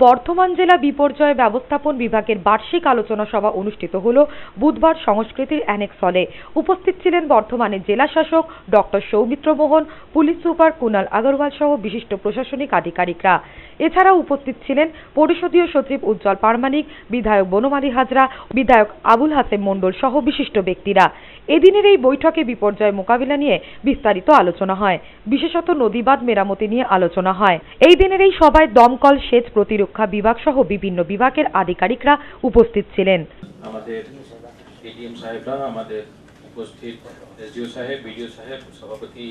বর্ধমান জেলা বিপর্যয় ব্যবস্থাপন বিভাগের বার্ষিক আলোচনা সভা অনুষ্ঠিত হল বুধবার সংস্কৃতির অ্যানেক্স হলে। উপস্থিত ছিলেন বর্ধমানের জেলা শাসক ডক্টর সৌমিত্র মোহন, পুলিশ সুপার কুনাল আগরওয়াল সহ বিশিষ্ট প্রশাসনিক আধিকারিকরা। এছাড়াও উপস্থিত ছিলেন পরিষদীয় সচিব উজ্জ্বল পারমানিক, বিধায়ক বনমালী হাজরা, বিধায়ক আবুল হাসেম মণ্ডল সহ বিশিষ্ট ব্যক্তিরা। এদিনের এই বৈঠকে বিপর্যয় মোকাবিলা নিয়ে বিস্তারিত আলোচনা হয়, বিশেষত নদীবাঁধ মেরামতি নিয়ে আলোচনা হয়। এই দিনের এই সভায় দমকল, সেচ, প্রতিরক্ষা বিভাগ সহ বিভিন্ন বিভাগের আধিকারিকরা উপস্থিত ছিলেন। আমাদের এডিএম সাহেবরা, আমাদের উপস্থিত এসডিও সাহেব, বিডিও সাহেব, সভাপতি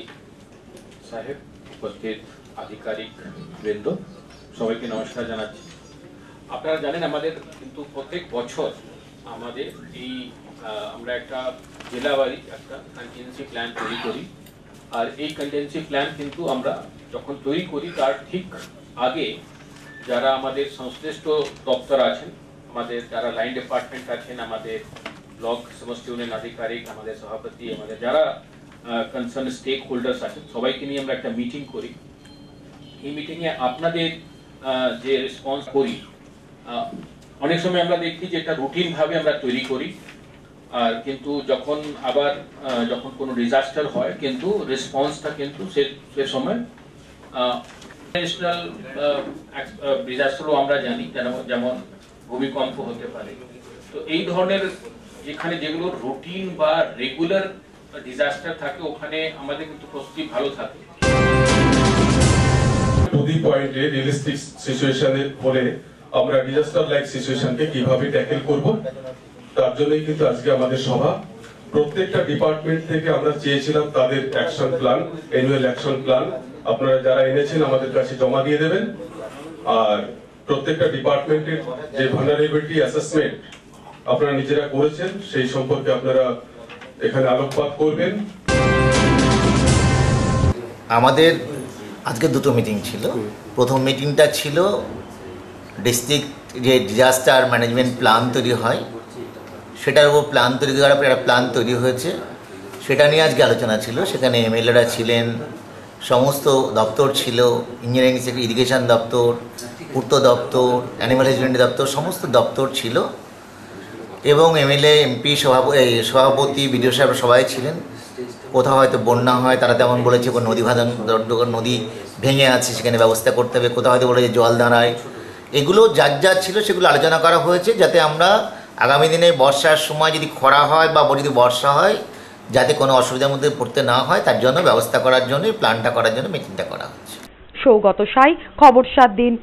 সাহেব, উপস্থিত আধিকারিক বৃন্দ, সবাইকে নমস্কার জানাচ্ছি। আপনারা জানেন আমাদের কিন্তু প্রত্যেক বছর আমাদের এই আমরা একটা জেলাবাড়ি একটা কন্টিনজেন্সি প্ল্যান তৈরি করি। আর এই কন্টিনজেন্সি প্ল্যান কিন্তু আমরা যখন তৈরি করি তার ঠিক আগে যারা আমাদের সংশ্লিষ্ট দপ্তর আছেন, আমাদের যারা লাইন ডিপার্টমেন্ট আছেন, আমাদের ব্লক সমষ্টি উন্নয়ন আধিকারিক, আমাদের সভাপতি, আমাদের যারা কনসার্ন স্টেক হোল্ডার্স আছেন, সবাইকে নিয়ে আমরা একটা মিটিং করি। এই মিটিংয়ে আপনাদের যে রেসপন্স করি, অনেক সময় আমরা দেখি যে এটা রুটিন ভাবে আমরা তৈরি করি, আর কিন্তু যখন কোনো ডিজাস্টার হয় কিন্তু রেসপন্সটা কিন্তু সে সময় ন্যাশনাল ডিজাস্টারও আমরা জানি, যেমন ভূমিকম্প হতে পারে। তো এই ধরনের যেগুলো রুটিন বা রেগুলার ডিজাস্টার থাকে ওখানে আমাদের কিন্তু প্রস্তুতি ভালো থাকে। টু দি পয়েন্টে রিয়েলিস্টিক সিচুয়েশনে হলে আমরা ডিজাস্টার লাইক সিচুয়েশনকে কিভাবে ট্যাকেল করব, তার জন্যই কিন্তু আজকে আমাদের সভা। প্রত্যেকটা ডিপার্টমেন্ট থেকে আমরা চেয়েছিলাম তাদের action plan, annual action plan আপনারা যারা এনেছেন আমাদের কাছে জমা দিয়ে দেবেন। আর প্রত্যেকটা ডিপার্টমেন্টের যে ভালনারেবিলিটি অ্যাসেসমেন্ট আপনারা নিজেরা করেছেন সেই সম্পর্কে আপনারা এখানে আলোকপাত করবেন। আমাদের আজকে দুটো মিটিং ছিল। প্রথম মিটিংটা ছিল ডিস্ট্রিক্ট যে ডিজাস্টার ম্যানেজমেন্ট প্ল্যান তৈরি হয় সেটার উপর প্ল্যান তৈরি করার পর একটা প্ল্যান তৈরি হয়েছে, সেটা নিয়ে আজকে আলোচনা ছিল। সেখানে এমএলএরা ছিলেন, সমস্ত দপ্তর ছিল, ইঞ্জিনিয়ারিং, ইরিগেশন দপ্তর, পূর্ত দপ্তর, অ্যানিমাল হাজবেন্ডারি দপ্তর, সমস্ত দপ্তর ছিল এবং এমএলএ, এমপি, সভাপতি, বিডিও সাহেব সবাই ছিলেন। কোথাও হয়তো বন্যা হয় তারা তেমন বলেছে নদী ভেঙে আছে সেখানে ব্যবস্থা করতে হবে, কোথাও হয়তো বলেছে জল দাঁড়ায়। এগুলো যা ছিল সেগুলো আলোচনা করা হয়েছে যাতে আমরা আগামী দিনে বর্ষার সময় যদি খরা হয় বা যদি বর্ষা হয় যাতে কোনো অসুবিধার মধ্যে পড়তে না হয় তার জন্য ব্যবস্থা করার জন্য প্ল্যানটা করার জন্য মিটিংটা করা হচ্ছে। সৌগত সাই, খবর 7 দিন।